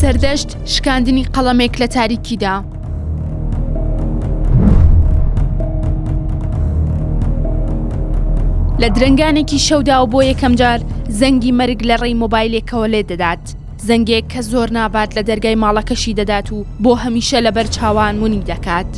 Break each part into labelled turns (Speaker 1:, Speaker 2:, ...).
Speaker 1: سەردەشت شکاندنی قەڵەمێک لە تاریکیدا. لە درنگانێکی شەودا و بۆ یەکەم جار زەنگی مەرگ لە ڕێی مۆبایلێکەوە لێ دەدات. زەنگێک کە زۆر نابات لە دەرگای ماڵەکەشی دەدات و بۆ هەمیشە لەبەر چاوان مونی دەکات.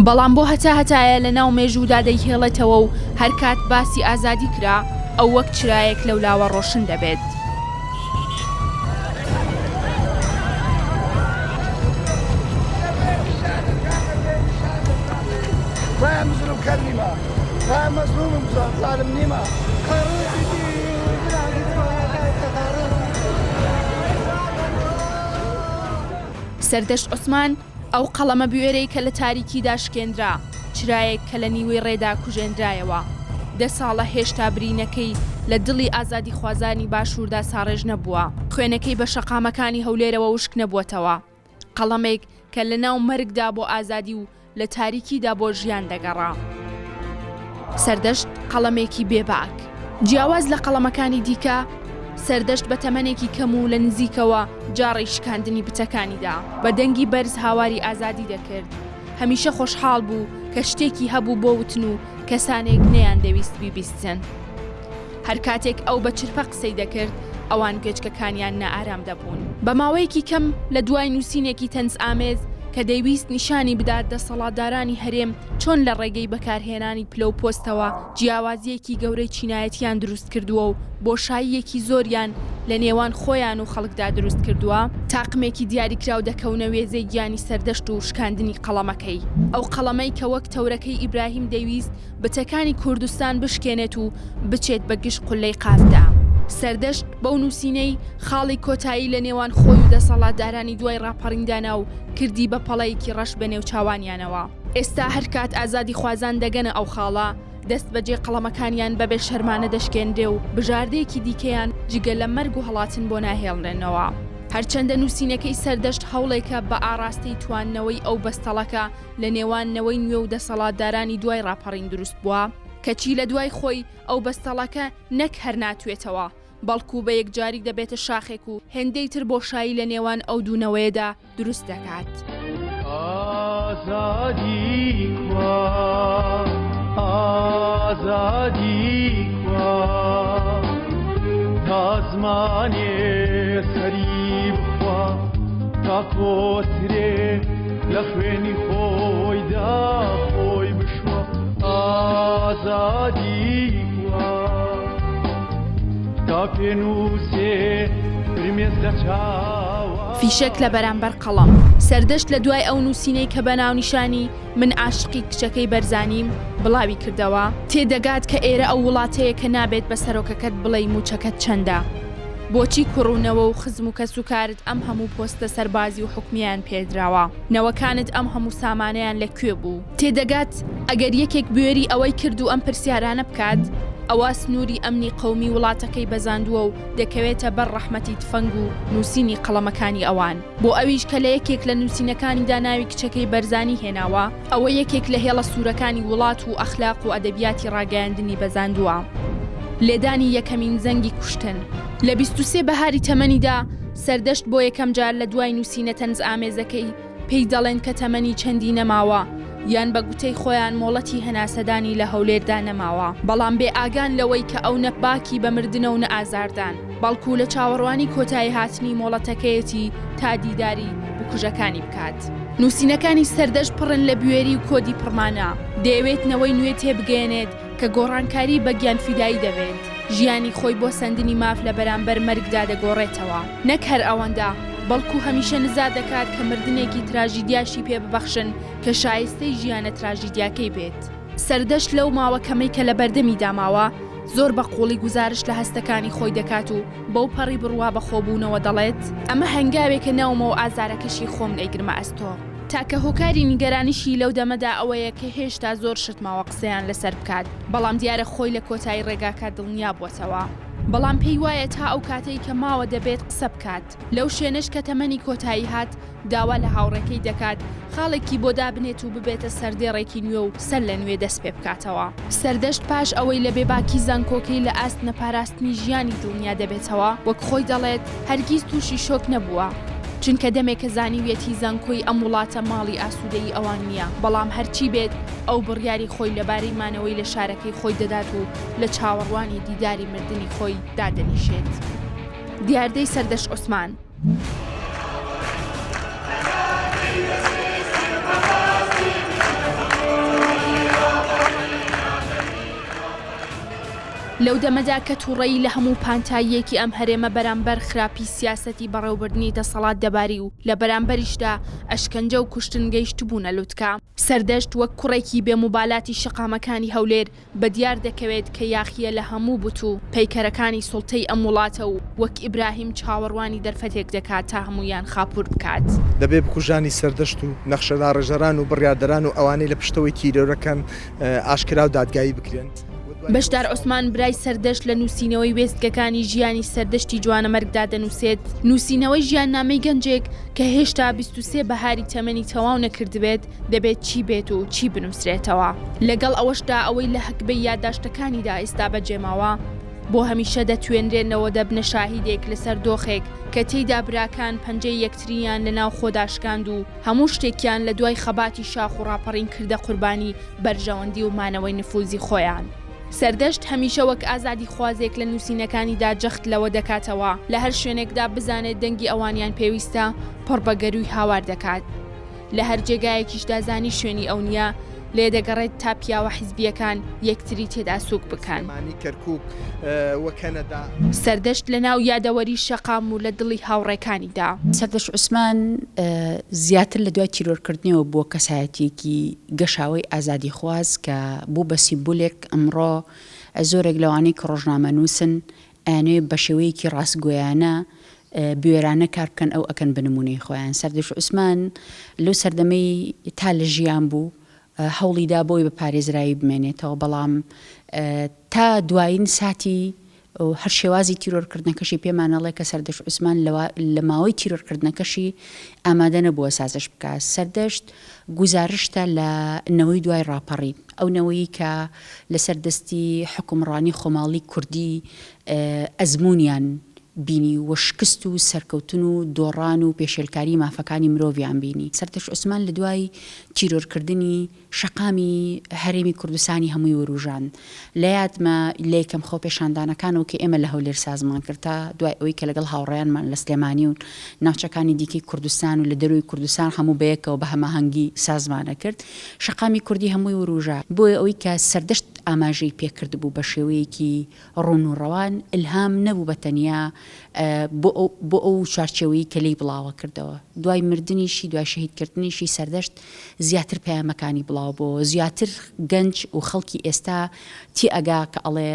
Speaker 1: بەڵام بۆ هەتایە لە ناو مێژوودا دەیهێڵێتەوە و هەر کات باسی ئازادی کرا ئەو وەک چرایەک لەولاوە ڕۆشن دەبێت. سەردەشت عوسمان ئەو قەڵەمە بوێرەی کە لە تاریکیدا شکێندرا، چرایەک کە لە نیوەی ڕێدا کوژێندرایەوە. 10 ساڵە هێشتا برینەکەی لە دڵی ئازادی خوازانی باشووردا ساڕێژ نەبووە. خوێنەکەی بە شەقامەکانی هەولێرەوە وشک نەبووەتەوە. قەڵەمێک کە لە ناو مەرگدا بۆ ئازادی و لە تاریکیدا بۆ ژیان دەگەڕا. سەردەشت قەڵەمێکی بێباک. جیاواز لە قەڵەمەکانی دیکە، سەردەشت بە تەمەنێکی کەم و لە نزیکەوە جاڕی شکاندنی بچەکانیدا. بە دەنگی بەرز هاواری ئازادی دەکرد. هەمیشە خۆشحاڵ بوو کە شتێکی هەبوو بۆ وتن و کەسانێک نەیان دەویست بیبیستن. هەر کاتێک ئەو بە چرپە قسەی دەکرد، ئەوان گوێچکەکانیان نەئارام دەبوون. بە ماوەیەکی کەم لە دوای نووسینێکی تەنز ئامێز کە دەیویست نیشانی بدات دەسەڵاتدارانی هەرێم چۆن لە ڕێگەی بەکارهێنانی پلە و پۆستەوە جیاوازیەکی گەورەی چینایەتیان دروست کردووە و بۆشاییەکی زۆریان لە نێوان خۆیان و خەڵکدا دروست کردووە، تاقمێکی دیاریکراو دەکەونە وێزەی گیانی سەردەشت و شکاندنی قەڵەمەکەی. ئەو قەڵەمەی کە وەک تەورەکەی ئیبراهیم دەویست بچەکانی کوردستان بشکێنێت و بچێت بە گشت قولەی قافدا. سەردەشت بەو نووسینەی خاڵی کۆتایی لە نێوان خۆی و دەسەڵاتدارانی دوای ڕاپەڕیندانە و کردی بە پەڵەیەکی ڕەش بە نێو چاوانیانەوە. ئێستا هەر کات ئازادی خوازان دەگەنە ئەو خاڵە، دەست بەجێ قەڵەمەکانیان بەبێ شەرمانە دەشکێندرێ و بژاردەیەکی دیکەیان جگە لە مەرگ و هەڵاتن بۆ ناهێڵنێنەوە. هەرچەندە نووسینەکەی سەردەشت هەوڵێکە بە ئاراستەی تواننەوەی ئەو بەستەڵەکە لە نێواننەوەی نوێ و دەسەڵاتدارانی دوای ڕاپەڕین دروست بووە، کەچی لە دوای خۆی ئەو بەستەڵەکە نەک هەر ناتوێتەوە، بەڵکو بە یەکجاری دەبێتە شاخێک و هێندەی تر بۆشایی لە نێوان ئەو دوونەوەیەدا دروست دەکات.
Speaker 2: ئازادی کوا، ئازادی کوا، تا زمانێ سەری بخوا، تا کۆترێ لە خوێنی خۆیدا خۆی بشوە. ئازادی کوا، تا پێنووسێ فرمێز لە چاوە.
Speaker 1: فیشک لە بەرامبەر قەڵەم. سەردەشت لە دوای ئەو نووسینەی کە بە ناونیشانی من عاشقی کچەکەی بەرزانیم بڵاوی کردەوە، تێدەگات کە ئێرە ئەو وڵاتەیە کە نابێت بە سەرۆکەکەت بڵێ موچەکەت چەندە. بۆچی کوڕوونەوە و خزم و کەس و کارت ئەم هەموو پۆستە سەربازی و حکمیان پێدراوە؟ نەوەکانت ئەم هەموو سامانەیان لەکوێ بوو؟ تێدەگات ئەگەر یەکێک بوێری ئەوەی کرد و ئەم پرسیارانە بکات، ئەوە سنووری ئەمنی قەومی وڵاتەکەی بەزاندووە و دەکەوێتە بەر ڕەحمەتی تفەنگ و نووسینی قەڵەمەکانی ئەوان. بۆ ئەویش کە لە یەکێک لە نووسینەکانیدا ناوی کچەکەی بەرزانی هێناوە، ئەوە یەکێک لە هێڵە سوورەکانی وڵات و ئەخلاق و ئەدەبیاتی ڕاگەیاندنی بەزاندووە. لێدانی یەکەمین زەنگی کوشتن. لە 23 بەهاری تەمەنیدا سەردەشت بۆ یەکەم جار لە دوای نووسینە تەنز ئامێزەکەی پێی دەڵێن کە تەمەنی چەندی نەماوە یان بە گوتەی خۆیان مۆڵەتی هەناسەدانی لە هەولێردا نەماوە، بەڵام بێ ئاگان لەوەی کە ئەو نەباکی بە مردنە و نەئازاردان، بەڵکو لە چاوەڕوانی کۆتایی هاتنی مۆڵەتەکەیەتی تا دیداری بکوژەکانی بکات. نووسینەکانی سەردەشت پڕن لە بوێری و کۆدی پڕمانە، دەیەوێت نەوەی نوێ تێبگەێنێت کە گۆڕانکاری بە گیانفیدایی دەبێت. ژیانی خۆی بۆ سندنی ماف لە بەرامبەر مەرگدا دەگۆڕێتەوە، نەک هەر ئەوەندە، بەڵکو هەمیشە نزا دەکات کە مردنێکی تراژیدیاشی پێ ببەخشن کە شایستەی ژیانە تراژیدیاکەی بێت. سەردەشت لەو ماوە کەمەی کە لە بەردەمی داماوە زۆر بە قوڵی گزارش لە هەستەکانی خۆی دەکات و بەو پەڕی بڕوا بە خۆبوونەوە دەڵێت ئەمە هەنگاوێکە ناومە و ئازارەکەشی خۆم ئەیگرمە ئەستۆ. تاکە هۆکاری نیگەرانیشی لەو دەمەدا ئەوەیە کە هێشتا زۆر شتماوە قسەیان لەسەر بکات، بەڵام دیارە خۆی لە کۆتایی ڕێگاکە دڵنیا بووەتەوە. بەڵام پێی وایە تا ئەو کاتەی کە ماوە دەبێت قسە بکات. لەو شوێنش کە تەمەنی کۆتایی هات داوا لە هاوڕێکەی دەکات خاڵێکی بۆ دابنێت و ببێتە سەردێڕێکی نوێ و سەر لە نوێ دەست پێ بکاتەوە. سەردەشت پاش ئەوەی لە بێباکی زانکۆکەی لە ئاست نەپاراستنی ژیانی دڵنیا دەبێتەوە، وەک خۆی دەڵێت هەرگیز تووشی شۆک نەبووە. چونکە دەمێکە زانیویەتی زانکۆی ئەم وڵاتە ماڵی ئاسوودەی ئەوان نییە، بەڵام هەرچی بێت ئەو بڕیاری خۆی لەبارەی مانەوەی لە شارەکەی خۆی دەدات و لە چاوەڕوانی دیداری مردنی خۆی دادەنیشێت. دیاردەی سەردەشت عوسمان. لەو دەمەدا کە تووڕەیی لە هەموو پانتاییەکی ئەم هەرێمە بەرامبەر خراپی سیاسەتی بەڕێوەبردنی دەسەڵات دەباری و لە بەرامبەریشدا ئەشکەنجە و کوشتن گەیشت بوونە لوتکە. سەردەشت وەک کوڕێکی بێموبالاتی شقامەکانی هەولێر بەدیار دەکەوێت کە یاخیە لە هەموو بوتو پەیکەرەکانی سوڵتەی ئەم وڵاتە و وەک ئیبراهیم چاوەڕوانی دەرفەتێک دەکات تا هەمویان خاپور بکات.
Speaker 3: دەبێ بکوژانی سەردەشت و نەخشەدا ڕێژەران و بڕیاردەران و ئەوانەی لە پشتەوەی تیرۆرەکان ئاشکرا و دادگایی بکرێن.
Speaker 1: بەشدار عوسمان برای سەردەشت لە نووسینەوەی وێستگەکانی ژیانی سەردەشتی جوانەمەرگدا دەنووسێت. نووسینەوەی ژیاننامەی گەنجێک کە هێشتا 23 بەهاری تەمەنی تەواو نەکردبێت دەبێت چی بێت و چی بنووسرێتەوە. لەگەڵ ئەوەشدا ئەوەی لە هەکبەی یادداشتەکانیدا ئێستا بەجێماوە بۆ هەمیشە دەتوێنرێنەوە دەبنە شاهیدێک لەسەر دۆخێک کە تێیدا براکان پەنجەی یەکتریان لە ناو خۆداشکاند و هەموو شتێکیان لە دوای خەباتی شاخ و ڕاپەڕین کردە قوربانی بەرژەوەندی و مانەوەی نفوزی خۆیان. سەردەشت هەمیشە وەک ئازادی خوازێک لە نووسینەکانیدا جەخت لەوە دەکاتەوە لە هەر شوێنێکدا بزانێت دەنگی ئەوانیان پێویستە پڕ بە گەروی هاوار دەکات. لە هەر جێگایەکیشدا زانی شوێنی ئەو نییە لێ دەگەڕێت تا پیاوە حیزبیەکان یەکتری تێدا سووک بکەن. سەردەشت لە ناو یادەوەری شەقام و لە دڵی هاوڕێکانیدا.
Speaker 4: سەردەشت عوسمان زیاتر لە دوای تیرۆرکردنەوە بووە کەسایەتێکی گەشاوی ئازادی خواز کە بوو بە سیمبولێک ئەمڕۆ زۆرێک لەوانەی کە ڕۆژنامە نووسن ئەوێ بە شێوەیەکی ڕاستگۆیانە بوێرانە کار بکەن ئەو ئەکەن بنمونەی خۆیان. سەردەشت عوسمان لەو سەردەمەی تا لە ژیان بوو هەوڵیدا بۆی بە پارێزرایی بمێنێتەوە، بەڵام تا دوایین ساتی هەر شێوازی تیرۆرکردنەکەشی پێمانەڵێ کە سەردەشت عوسمان لە ماوەی تیرۆرکردنەکەشی ئامادە نەبووە سازش بکات. سەردەشت گوزارشتە لە نەوەی دوای ڕاپەڕین، ئەو نەوەی کە لەسەر دەستی حکومڕانی خۆماڵی کوردی ئەزمونیان بینی و شکست و سەرکەوتن و دۆڕان و پێشێلکاری مافەکانی مرۆڤیان بینی. سەردەشت عوسمان لە دوای تیرۆرکردنی شەقامی هەرێمی کوردستانی هەمووی وروژان لە یادمە لە یەکەم خۆ پێشاندانەکانەوە کە ئێمە لە هەولێر سازمان کرد تا دوای ئەوەی کە لەگەڵ هاوڕێیانمان لە سلێمانی و ناوچەکانی دیکەی کوردستان و لە دەروی کوردستان هەموو بەیەکەوە بە هەماهەنگی سازمانە کرد. شەقامی کوردی هەمووی وروژا بۆیە ئەوەی کە سەردەشت ئاماژەی پێکرد بوو بە شێوەیەکی ڕوون و ڕەوان ئلهام نەبوو بە تەنیا بۆ ئەو چارچێوەی کە لی بڵاوە کردەوە. دوای مردنیشی دوای شەهیدکردنیشی سەردەشت زیاتر پەیامەکانی بڵاو بۆ زیاتر گەنج و خەڵکی ئێستا تی ئەگا کە ئەڵێ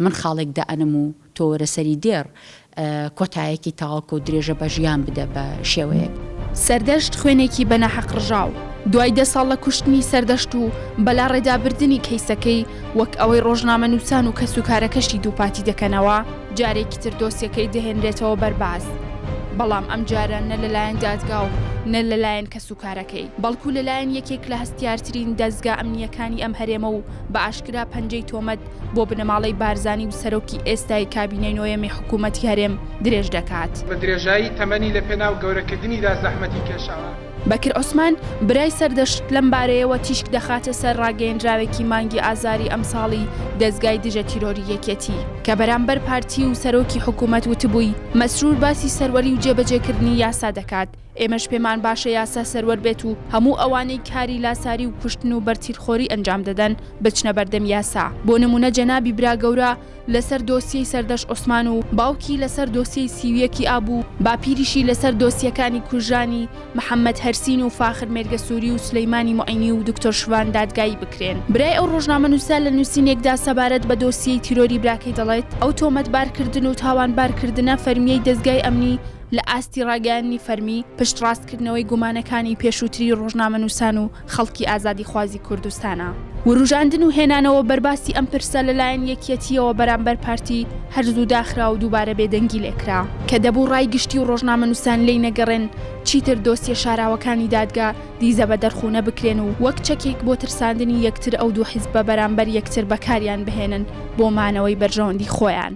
Speaker 4: من خاڵێک دائەنم و تۆ وەرەسەری دێر کۆتایەکی تاواکە و درێژە بە ژیان بدە بە شێوەیەک.
Speaker 1: سەردەشت خوێنێکی بەناحەق ڕژاو دوای 10 ساڵ لە کوشتنی سەردەشت و بەلا ڕێدابردنی کەیسەکەی وەک ئەوەی ڕۆژنامە نووسان و کەسوکارەکەشی دووپاتی دەکەنەوە جارێکی تر دۆسیەکەی دەهێنرێتەوە بەرباز، بەڵام ئەم جارە نە لەلایەن دادگا و نە لەلایەن کەسوکارەکەی بەڵکو لەلایەن یەکێک لە هەستیارترین دەستگا ئەمنیەکانی ئەم هەرێمە و بە ئاشکرا پەنجەی تۆمەت بۆ بنەماڵەی بارزانی و سەرۆکی ئێستای کابینەی نۆیەمی حکوومەتی هەرێم درێژ دەکات.
Speaker 5: بە درێژایی تەمەنی لە پێناو گەورەکردنیدا زەحمەتی کێشاوە.
Speaker 1: بەکر عوسمان برای سەردەشت لەم بارەیەوە تیشک دەخاتە سەر ڕاگەیەنراوێکی مانگی ئازاری ئەمساڵی دەستگای دژە تیرۆری یەکێتی کە بەرامبەر پارتی و سەرۆکی حکوومەت وتبووی مەسرور باسی سەروەری و جێبەجێکردنی یاسا دەکات. ئێمەش پێمان باشە یاسا سەروەر بێت و هەموو ئەوانەی کاری لاساری و کوشتن و بەرتیرخۆری ئەنجام دەدەن بچنە بەردەم یاسا. بۆ نمونە جەنابی براگەورە لەسەر دۆسیەی سەردەشت عوسمان و باوکی لەسەر دۆسیەی سیویەکی ئابوو، باپیریشی لەسەر دۆسیەکانی کوژانی محەممەد هەرسین و فاخر مێرگە سووری و سلەیمانی موعینی و دکتۆر شوان دادگایی بکرێن. برای ئەو ڕۆژنامە نووسا لە نووسینێکدا سەبارەت بە دۆسیەی تیرۆری براکەی دەڵێت ئەو تۆمەتبارکردن و تاوانبارکردنە فەرمیەی دەستگای ئەمنی لە ئاستی ڕاگەیاندنی فەرمی پشت ڕاستکردنەوەی گومانەکانی پێشووتری ڕۆژنامە نووسان و خەڵکی ئازادی خوازی کوردستانە. وروژاندن و هێنانەوە بەرباسی ئەم پرسە لەلایەن یەکێتیەوە بەرامبەر پارتی هەرزوو داخرا و دووبارە بێدەنگی لێکرا کە دەبوو ڕای گشتی و ڕۆژنامە نووسان لی نەگەڕێن چیتر دۆسیە شاراوەکانی دادگا دیزە بە دەرخوونە بکرێن و وەک چەکێک بۆ ترساندنی یەکتر ئەو دوو حیزب بە بەرامبەر یەکتر بەکاریان بهێنن بۆ مانەوەی بەرژەوەندی خۆیان.